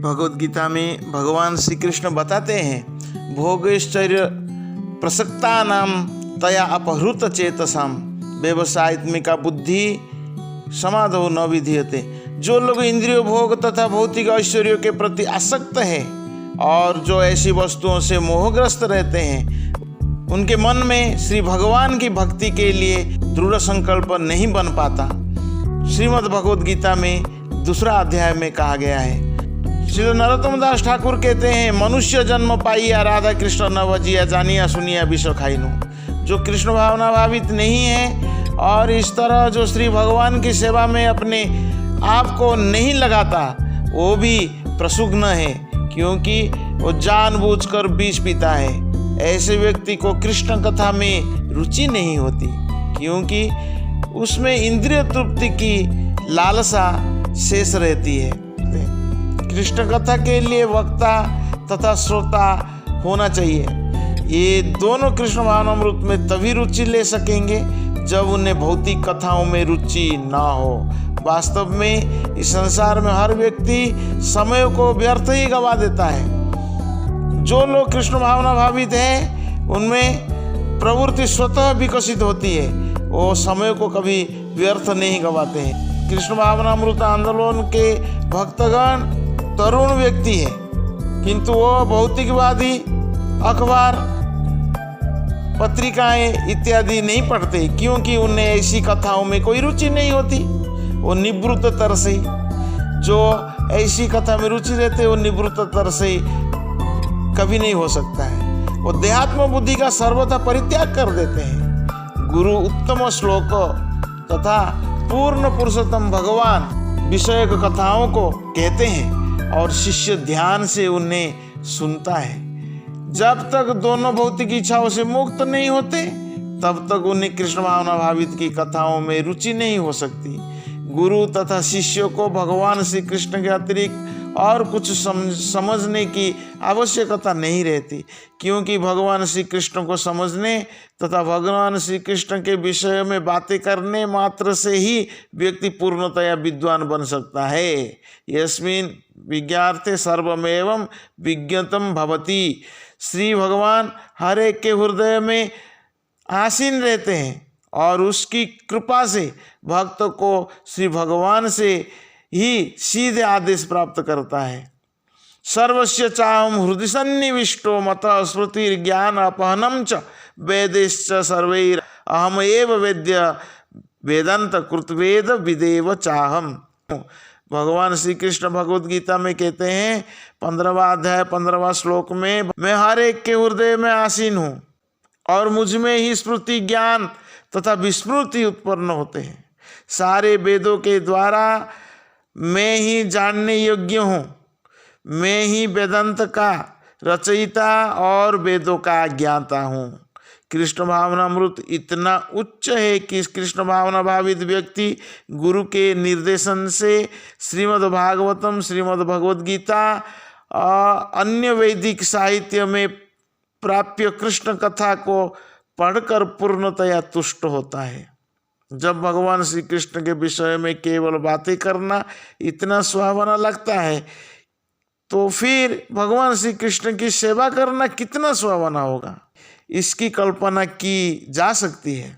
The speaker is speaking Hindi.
भगवद गीता में भगवान श्री कृष्ण बताते हैं, भोगैश्चर्य प्रसक्ता नाम तया अपहृत चेतसाम व्यवसायत्मिका बुद्धि समाधो न विधीयते। जो लोग इंद्रिय भोग तथा भौतिक ऐश्वर्यों के प्रति आसक्त है और जो ऐसी वस्तुओं से मोहग्रस्त रहते हैं, उनके मन में श्री भगवान की भक्ति के लिए दृढ़ संकल्प नहीं बन पाता। श्रीमद् भगवद गीता में 2 अध्याय में कहा गया है। श्री नरोत्तम दास ठाकुर कहते हैं, मनुष्य जन्म पाइया राधा कृष्ण न भजिया जानिया सुनिया विश्व खाइनु। जो कृष्ण भावना भावित नहीं है और इस तरह जो श्री भगवान की सेवा में अपने आप को नहीं लगाता, वो भी प्रसुग्न है, क्योंकि वो जानबूझकर विष पीता है। ऐसे व्यक्ति को कृष्ण कथा में रुचि नहीं होती, क्योंकि उसमें इंद्रिय तृप्ति की लालसा शेष रहती है। कृष्ण कथा के लिए वक्ता तथा श्रोता होना चाहिए। ये दोनों कृष्ण भावनामृत में तभी रुचि ले सकेंगे जब उन्हें भौतिक कथाओं में रुचि ना हो। वास्तव में इस संसार में हर व्यक्ति समय को व्यर्थ ही गवा देता है। जो लोग कृष्ण भावना भावित हैं, उनमें प्रवृत्ति स्वतः विकसित होती है, वो समय को कभी व्यर्थ नहीं गवाते हैं। कृष्ण भावनामृत आंदोलन के भक्तगण तरुण व्यक्ति है, किंतु वो भौतिकवादी अखबार पत्रिकाएं इत्यादि नहीं पढ़ते, क्योंकि उन्हें ऐसी कथाओं में कोई रुचि नहीं होती। वो निवृत्त तर से, जो ऐसी कथा में रुचि रहते, वो निवृत्त तर से कभी नहीं हो सकता है। वो देहात्म बुद्धि का सर्वथा परित्याग कर देते हैं। गुरु उत्तम श्लोक तथा पूर्ण पुरुषोत्तम भगवान विषयक कथाओं को कहते हैं और शिष्य ध्यान से उन्हें सुनता है। जब तक दोनों भौतिक इच्छाओं से मुक्त नहीं होते, तब तक उन्हें कृष्ण भावना भावित की कथाओं में रुचि नहीं हो सकती। गुरु तथा शिष्यों को भगवान श्री कृष्ण के अतिरिक्त और कुछ समझने की आवश्यकता नहीं रहती, क्योंकि भगवान श्री कृष्ण को समझने तथा भगवान श्री कृष्ण के विषय में बातें करने मात्र से ही व्यक्ति पूर्णतया विद्वान बन सकता है। यस्मिन् विज्ञार्थे सर्वमेवं विज्ञतम भवति। श्री भगवान हर एक के हृदय में आसीन रहते हैं और उसकी कृपा से भक्त को श्री भगवान से ही सीधे आदेश प्राप्त करता है। सर्वस्य चाहम हृदय सन्निविष्टो मत स्मृति ज्ञान अपहनम च वेदैश्च सर्वैर अहम एव वेद्य वेदांत कृतवेद विदेव चाहम। भगवान श्री कृष्ण भगवद गीता में कहते हैं 15वां अध्याय 15वां श्लोक में, मैं हर एक के हृदय में आसीन हूँ और मुझ में ही स्मृति ज्ञान तथा विस्मृति उत्पन्न होते हैं। सारे वेदों के द्वारा मैं ही जानने योग्य हूँ। मैं ही वेदांत का रचयिता और वेदों का ज्ञाता हूँ। कृष्ण भावनामृत इतना उच्च है कि कृष्ण भावना भावित व्यक्ति गुरु के निर्देशन से श्रीमद् भागवतम, श्रीमद् भगवद गीता अन्य वैदिक साहित्य में प्राप्य कृष्ण कथा को पढ़कर पूर्णतया तुष्ट होता है। जब भगवान श्री कृष्ण के विषय में केवल बातें करना इतना सुहावना लगता है, तो फिर भगवान श्री कृष्ण की सेवा करना कितना सुहावना होगा, इसकी कल्पना की जा सकती है।